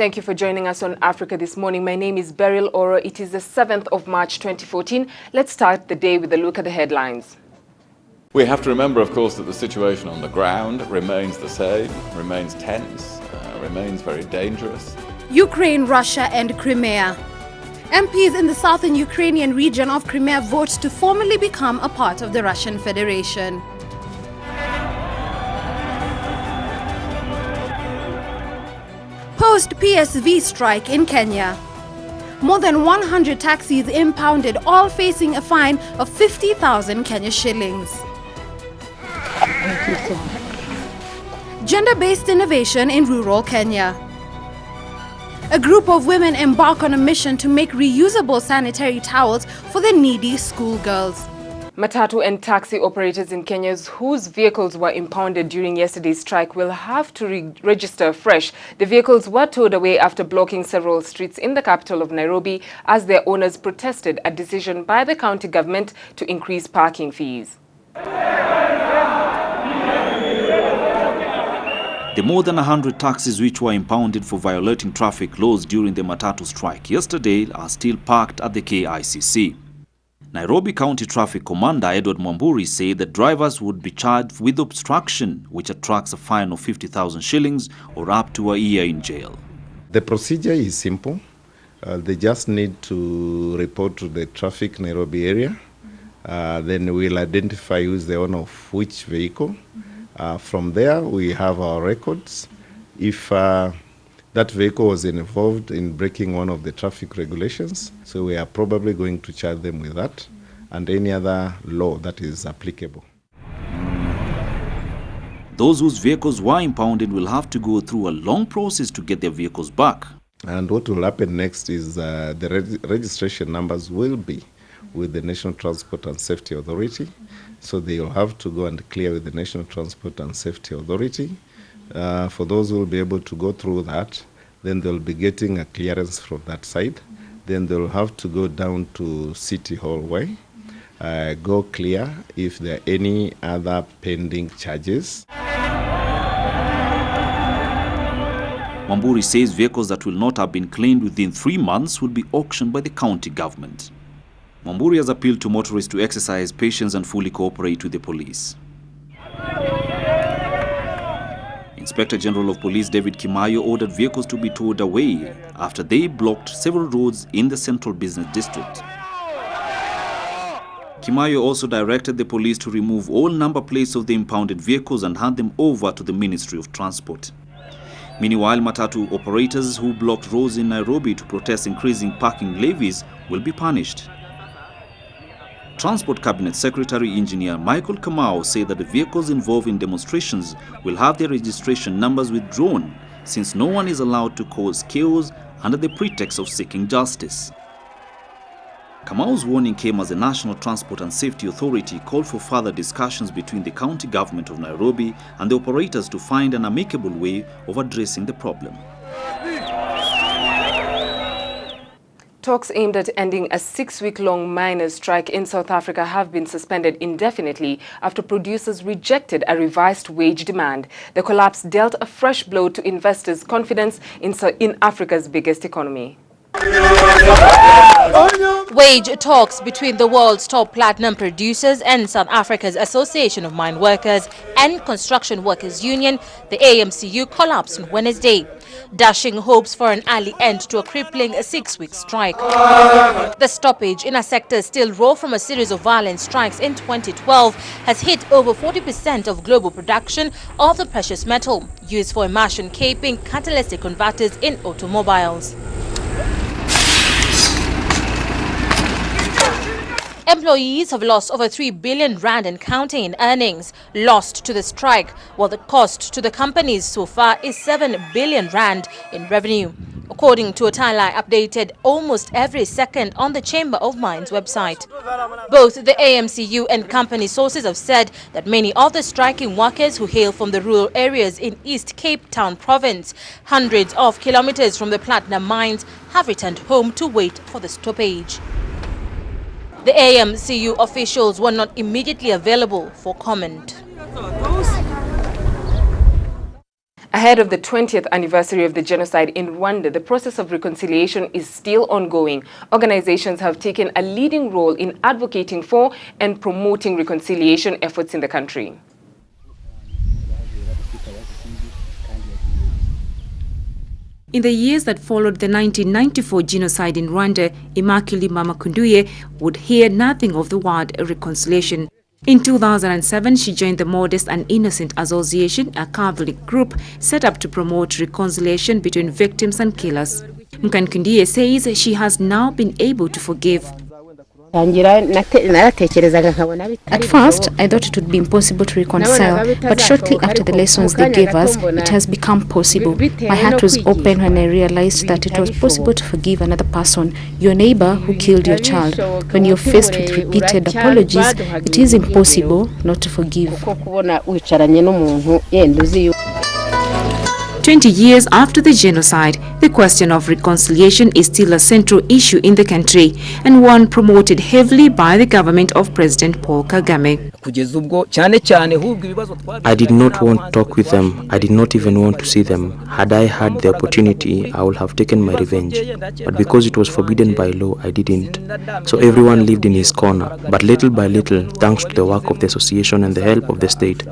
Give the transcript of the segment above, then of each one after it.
Thank you for joining us on Africa This Morning. My name is Beryl Ooro. It is the 7th of March 2014. Let's start the day with a look at the headlines. We have to remember, of course, that the situation on the ground remains the same, remains tense, remains very dangerous. Ukraine, Russia and Crimea. MPs in the southern Ukrainian region of Crimea vote to formally become a part of the Russian Federation. Post-PSV strike in Kenya. More than 100 taxis impounded, all facing a fine of 50,000 Kenya shillings. Gender-based innovation in rural Kenya. A group of women embark on a mission to make reusable sanitary towels for the needy schoolgirls. Matatu and taxi operators in Kenya whose vehicles were impounded during yesterday's strike will have to register afresh. The vehicles were towed away after blocking several streets in the capital of Nairobi as their owners protested a decision by the county government to increase parking fees. The more than 100 taxis which were impounded for violating traffic laws during the Matatu strike yesterday are still parked at the KICC. Nairobi County Traffic Commander Edward Mwamburi said that drivers would be charged with obstruction, which attracts a fine of 50,000 shillings or up to a year in jail. The procedure is simple. They just need to report to the traffic Nairobi area. Then we'll identify who's the owner of which vehicle. From there, we have our records. If that vehicle was involved in breaking one of the traffic regulations, so we are probably going to charge them with that and any other law that is applicable. Those whose vehicles were impounded will have to go through a long process to get their vehicles back. And what will happen next is the registration numbers will be with the National Transport and Safety Authority. So they will have to go and clear with the National Transport and Safety Authority. For those who will be able to go through that, then they'll be getting a clearance from that side. Then they'll have to go down to City Hall Way, go clear if there are any other pending charges. Mwamburi says vehicles that will not have been claimed within 3 months will be auctioned by the county government. Mwamburi has appealed to motorists to exercise patience and fully cooperate with the police. Inspector General of Police David Kimayo ordered vehicles to be towed away after they blocked several roads in the Central Business District. Kimayo also directed the police to remove all number plates of the impounded vehicles and hand them over to the Ministry of Transport. Meanwhile, Matatu operators who blocked roads in Nairobi to protest increasing parking levies will be punished. Transport Cabinet Secretary Engineer Michael Kamau said that the vehicles involved in demonstrations will have their registration numbers withdrawn since no one is allowed to cause chaos under the pretext of seeking justice. Kamau's warning came as the National Transport and Safety Authority called for further discussions between the county government of Nairobi and the operators to find an amicable way of addressing the problem. Talks aimed at ending a 6-week-long miners' strike in South Africa have been suspended indefinitely after producers rejected a revised wage demand. The collapse dealt a fresh blow to investors' confidence in Africa's biggest economy. Wage talks between the world's top platinum producers and South Africa's Association of Mine Workers and Construction Workers Union, the AMCU, collapsed on Wednesday, dashing hopes for an early end to a crippling 6-week strike. The stoppage in a sector still raw from a series of violent strikes in 2012 has hit over 40% of global production of the precious metal used for immersion caping catalytic converters in automobiles. Employees have lost over 3 billion rand and counting in earnings lost to the strike, while the cost to the companies so far is 7 billion rand in revenue, according to a timeline updated almost every second on the Chamber of Mines website. Both the AMCU and company sources have said that many of the striking workers who hail from the rural areas in East Cape Town province, hundreds of kilometers from the platinum mines, have returned home to wait for the stoppage. The AMCU officials were not immediately available for comment. Ahead of the 20th anniversary of the genocide in Rwanda, the process of reconciliation is still ongoing. Organizations have taken a leading role in advocating for and promoting reconciliation efforts in the country. In the years that followed the 1994 genocide in Rwanda, Immaculée Mama Kunduye would hear nothing of the word reconciliation. In 2007, she joined the Modest and Innocent Association, a Catholic group set up to promote reconciliation between victims and killers. Kunduye says she has now been able to forgive. At first, I thought it would be impossible to reconcile, but shortly after the lessons they gave us, it has become possible. My heart was open when I realized that it was possible to forgive another person, your neighbor who killed your child. When you're faced with repeated apologies, it is impossible not to forgive. 20 years after the genocide, the question of reconciliation is still a central issue in the country and one promoted heavily by the government of President Paul Kagame. I did not want to talk with them. I did not even want to see them. Had I had the opportunity, I would have taken my revenge. But because it was forbidden by law, I didn't. So everyone lived in his corner. But little by little, thanks to the work of the association and the help of the state,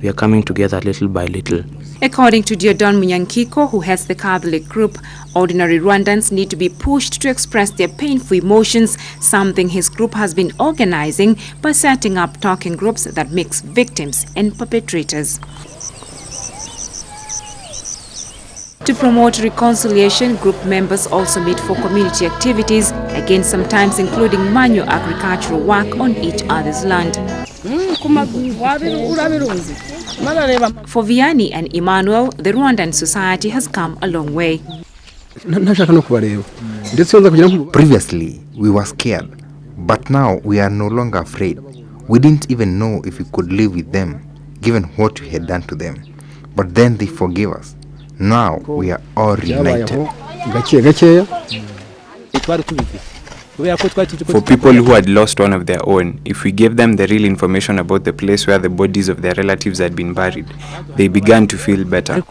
we are coming together little by little. According to Diodon Munyankiko, who heads the Catholic group, ordinary Rwandans need to be pushed to express their painful emotions, something his group has been organizing by setting up talking groups that mix victims and perpetrators. To promote reconciliation, group members also meet for community activities, again sometimes including manual agricultural work on each other's land. For Vianney and Emmanuel, the Rwandan society has come a long way. Previously, we were scared, but now we are no longer afraid. We didn't even know if we could live with them, given what we had done to them. But then they forgave us. Now we are all reunited. For people who had lost one of their own, if we gave them the real information about the place where the bodies of their relatives had been buried, they began to feel better.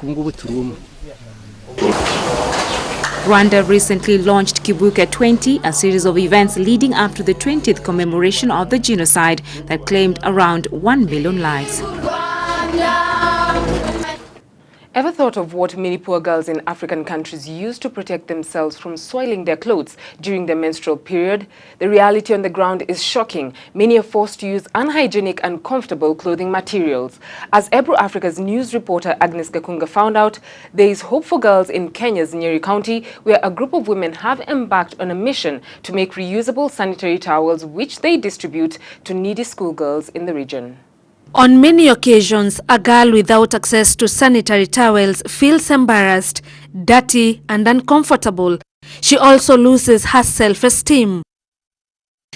Rwanda recently launched Kibuka 20, a series of events leading up to the 20th commemoration of the genocide that claimed around 1 million lives. Ever thought of what many poor girls in African countries use to protect themselves from soiling their clothes during their menstrual period? The reality on the ground is shocking. Many are forced to use unhygienic and uncomfortable clothing materials. As Ebru Africa's news reporter Agnes Gakunga found out, there is hope for girls in Kenya's Nyeri County, where a group of women have embarked on a mission to make reusable sanitary towels, which they distribute to needy schoolgirls in the region. On many occasions, a girl without access to sanitary towels feels embarrassed, dirty and uncomfortable. She also loses her self-esteem.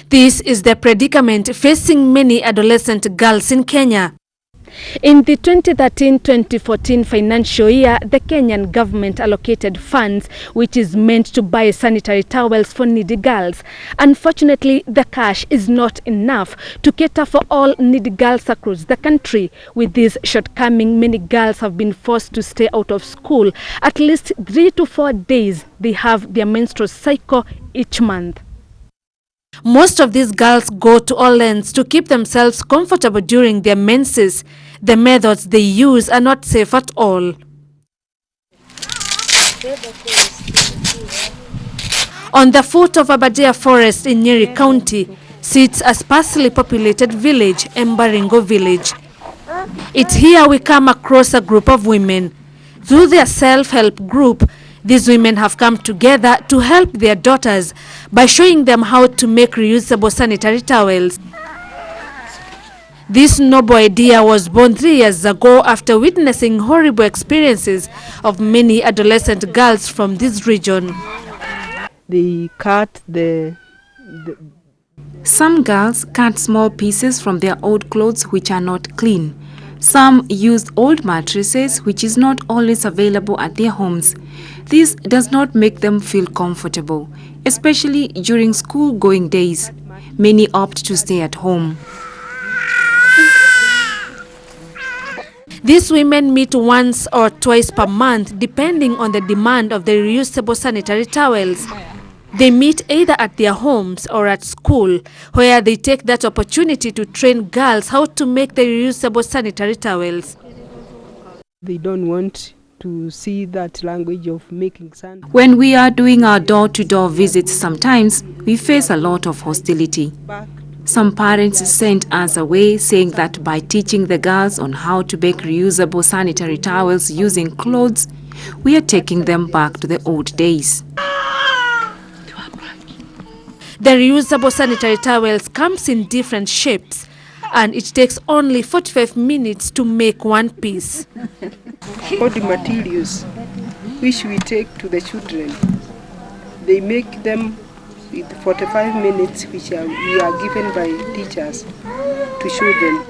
This is the predicament facing many adolescent girls in Kenya. In the 2013-2014 financial year, the Kenyan government allocated funds which is meant to buy sanitary towels for needy girls. Unfortunately, the cash is not enough to cater for all needy girls across the country. With this shortcoming, many girls have been forced to stay out of school at least 3 to 4 days. They have their menstrual cycle each month. Most of these girls go to all lengths to keep themselves comfortable during their menses. The methods they use are not safe at all. On the foot of Aberdare Forest in Nyeri County sits a sparsely populated village, Mbaringo village. It's here we come across a group of women. Through their self-help group, these women have come together to help their daughters by showing them how to make reusable sanitary towels. This noble idea was born 3 years ago after witnessing horrible experiences of many adolescent girls from this region. They cut Some girls cut small pieces from their old clothes which are not clean. Some used old mattresses which is not always available at their homes. This does not make them feel comfortable, especially during school-going days. Many opt to stay at home. These women meet once or twice per month depending on the demand of the reusable sanitary towels. They meet either at their homes or at school, where they take that opportunity to train girls how to make the reusable sanitary towels. They don't want to see that language of making sand. When we are doing our door-to-door visits sometimes, we face a lot of hostility. Some parents sent us away saying that by teaching the girls on how to make reusable sanitary towels using clothes, we are taking them back to the old days. The reusable sanitary towels comes in different shapes, and it takes only 45 minutes to make one piece. All the materials which we take to the children, they make them with 45 minutes which we are given by teachers to show them.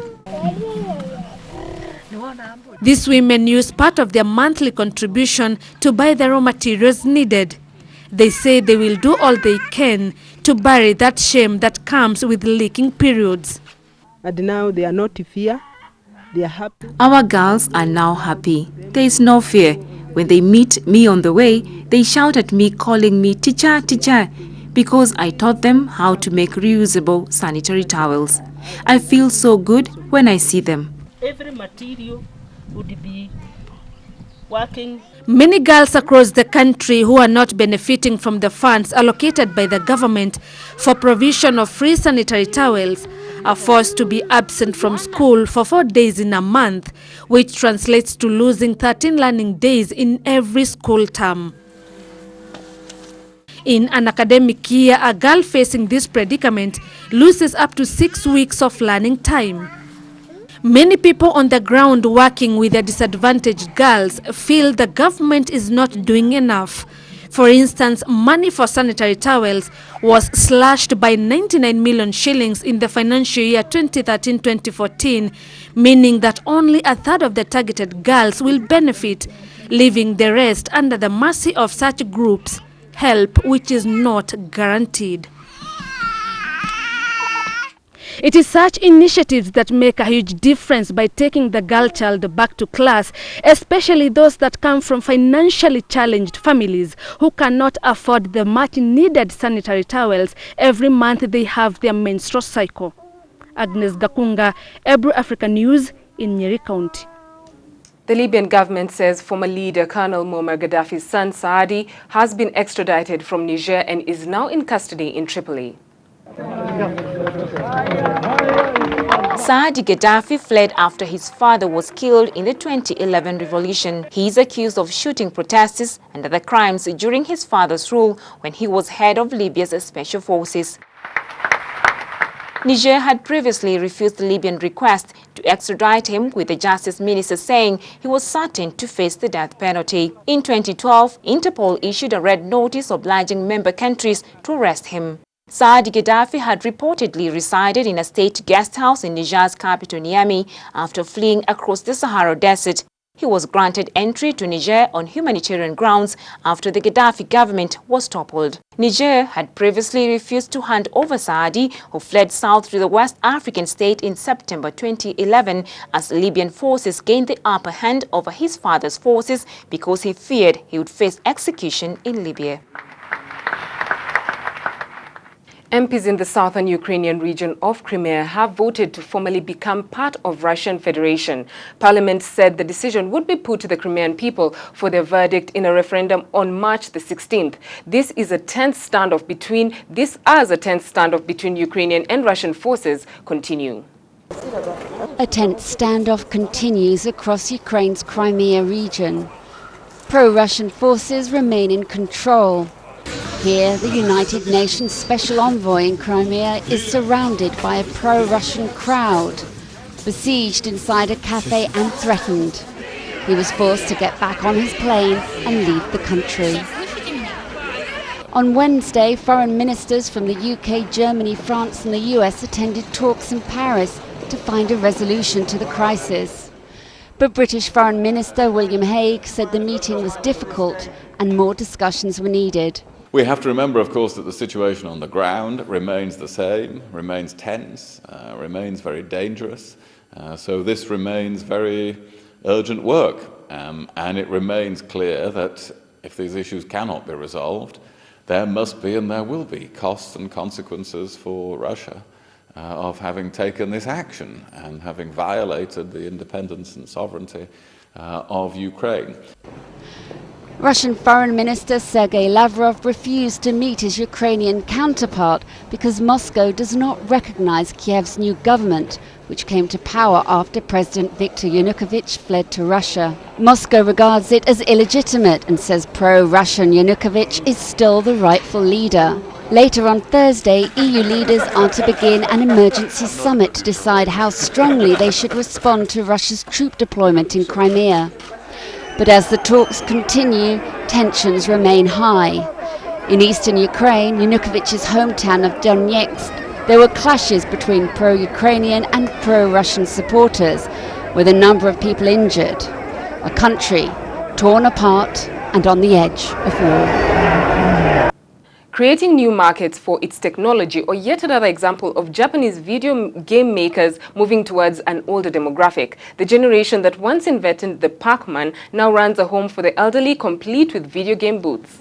These women use part of their monthly contribution to buy the raw materials needed. They say they will do all they can to bury that shame that comes with leaking periods. And now they are not in fear, they are happy. Our girls are now happy. There is no fear. When they meet me on the way, they shout at me calling me teacher, teacher, because I taught them how to make reusable sanitary towels. I feel so good when I see them. Every material would be working. Many girls across the country who are not benefiting from the funds allocated by the government for provision of free sanitary towels are forced to be absent from school for 4 days in a month, which translates to losing 13 learning days in every school term. In an academic year, a girl facing this predicament loses up to 6 weeks of learning time. Many people on the ground working with the disadvantaged girls feel the government is not doing enough. For instance, money for sanitary towels was slashed by 99 million shillings in the financial year 2013-2014, meaning that only a third of the targeted girls will benefit, leaving the rest under the mercy of such groups, help which is not guaranteed. It is such initiatives that make a huge difference by taking the girl child back to class, especially those that come from financially challenged families who cannot afford the much needed sanitary towels every month they have their menstrual cycle. Agnes, Gakunga, Ebru Africa News in Nyeri County. The Libyan government says former leader Colonel Muammar Gaddafi's son Saadi has been extradited from Niger and is now in custody in Tripoli. Saadi Gaddafi fled after his father was killed in the 2011 revolution. He is accused of shooting protesters and other crimes during his father's rule when he was head of Libya's special forces. Niger had previously refused the Libyan request to extradite him, with the justice minister saying he was certain to face the death penalty. In 2012, Interpol issued a red notice obliging member countries to arrest him. Saadi Gaddafi had reportedly resided in a state guest house in Niger's capital Niamey after fleeing across the Sahara Desert. He was granted entry to Niger on humanitarian grounds after the Gaddafi government was toppled. Niger had previously refused to hand over Saadi, who fled south to the West African state in September 2011 as Libyan forces gained the upper hand over his father's forces because he feared he would face execution in Libya. MPs in the southern Ukrainian region of Crimea have voted to formally become part of Russian Federation. Parliament said the decision would be put to the Crimean people for their verdict in a referendum on March the 16th. This is a tense standoff between Ukrainian and Russian forces continue. A tense standoff continues across Ukraine's Crimea region. Pro-Russian forces remain in control. Here, the United Nations Special Envoy in Crimea is surrounded by a pro-Russian crowd, besieged inside a cafe and threatened. He was forced to get back on his plane and leave the country. On Wednesday, foreign ministers from the UK, Germany, France and the US attended talks in Paris to find a resolution to the crisis. But British Foreign Minister William Hague said the meeting was difficult and more discussions were needed. We have to remember, of course, that the situation on the ground remains the same, remains tense, remains very dangerous. So this remains very urgent work. And it remains clear that if these issues cannot be resolved, there must be and there will be costs and consequences for Russia of having taken this action and having violated the independence and sovereignty of Ukraine. Russian Foreign Minister Sergei Lavrov refused to meet his Ukrainian counterpart because Moscow does not recognize Kiev's new government, which came to power after President Viktor Yanukovych fled to Russia. Moscow regards it as illegitimate and says pro-Russian Yanukovych is still the rightful leader. Later on Thursday, EU leaders are to begin an emergency summit to decide how strongly they should respond to Russia's troop deployment in Crimea. But as the talks continue, tensions remain high. In eastern Ukraine, Yanukovych's hometown of Donetsk, there were clashes between pro-Ukrainian and pro-Russian supporters, with a number of people injured. A country torn apart and on the edge of war. Creating new markets for its technology, or yet another example of Japanese video game makers moving towards an older demographic. The generation that once invented the Pac-Man now runs a home for the elderly, complete with video game booths.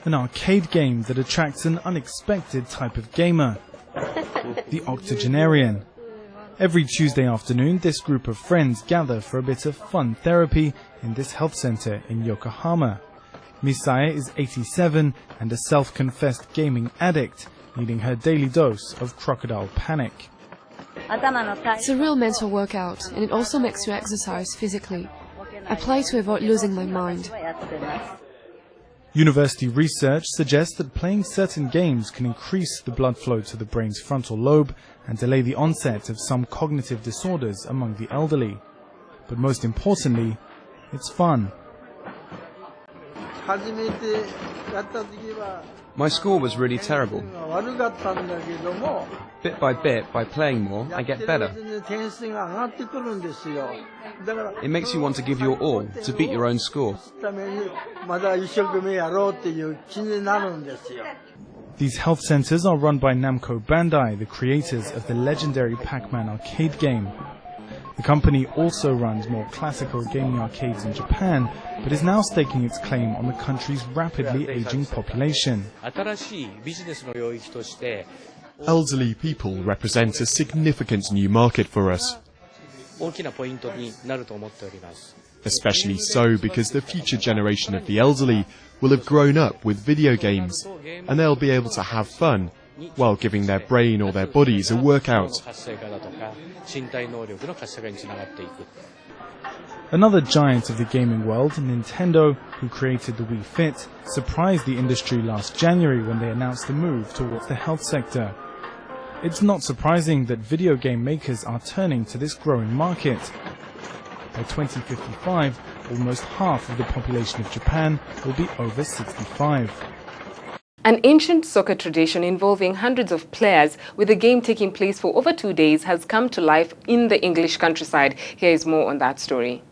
An arcade game that attracts an unexpected type of gamer, the octogenarian. Every Tuesday afternoon, this group of friends gather for a bit of fun therapy in this health center in Yokohama. Misae is 87 and a self-confessed gaming addict, needing her daily dose of crocodile panic. It's a real mental workout, and it also makes you exercise physically. I play to avoid losing my mind. University research suggests that playing certain games can increase the blood flow to the brain's frontal lobe and delay the onset of some cognitive disorders among the elderly. But most importantly, it's fun. My score was really terrible. Bit by bit, by playing more, I get better. It makes you want to give your all, to beat your own score. These health centers are run by Namco Bandai, the creators of the legendary Pac-Man arcade game. The company also runs more classical gaming arcades in Japan, but is now staking its claim on the country's rapidly aging population. Elderly people represent a significant new market for us. Especially so because the future generation of the elderly will have grown up with video games, and they'll be able to have fun while giving their brain or their bodies a workout. Another giant of the gaming world, Nintendo, who created the Wii Fit, surprised the industry last January when they announced the move towards the health sector. It's not surprising that video game makers are turning to this growing market. By 2055, almost half of the population of Japan will be over 65. An ancient soccer tradition involving hundreds of players, with the game taking place for over 2 days, has come to life in the English countryside. Here is more on that story.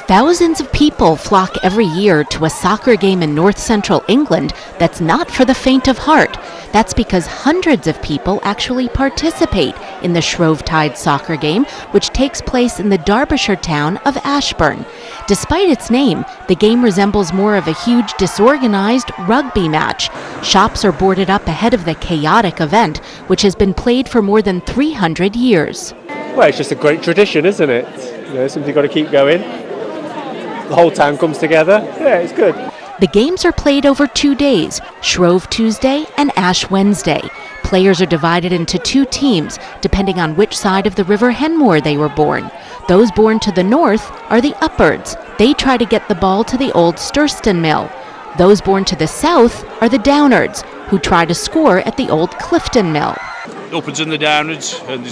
Thousands of people flock every year to a soccer game in north-central England that's not for the faint of heart. That's because hundreds of people actually participate in the Shrovetide soccer game, which takes place in the Derbyshire town of Ashburn. Despite its name, the game resembles more of a huge disorganized rugby match. Shops are boarded up ahead of the chaotic event, which has been played for more than 300 years. Well, it's just a great tradition, isn't it? You know, something you've got to keep going. The whole town comes together. Yeah, it's good. The games are played over 2 days, Shrove Tuesday and Ash Wednesday. Players are divided into 2 teams, depending on which side of the River Henmore they were born. Those born to the north are the Uppards. They try to get the ball to the old Sturston Mill. Those born to the south are the Downards, who try to score at the old Clifton Mill. Upwards and the Downards, and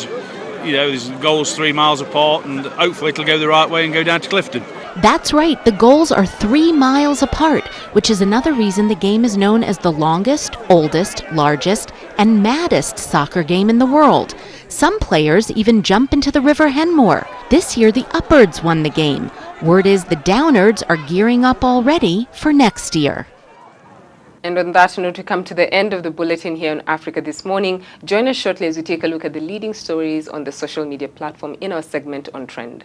there's goals 3 miles apart, and hopefully it'll go the right way and go down to Clifton. That's right, the goals are 3 miles apart, which is another reason the game is known as the longest, oldest, largest, and maddest soccer game in the world. Some players even jump into the River Henmore. This year, the Uppards won the game. Word is the Downards are gearing up already for next year. And on that note, we come to the end of the bulletin here on Africa This Morning. Join us shortly as we take a look at the leading stories on the social media platform in our segment on Trend.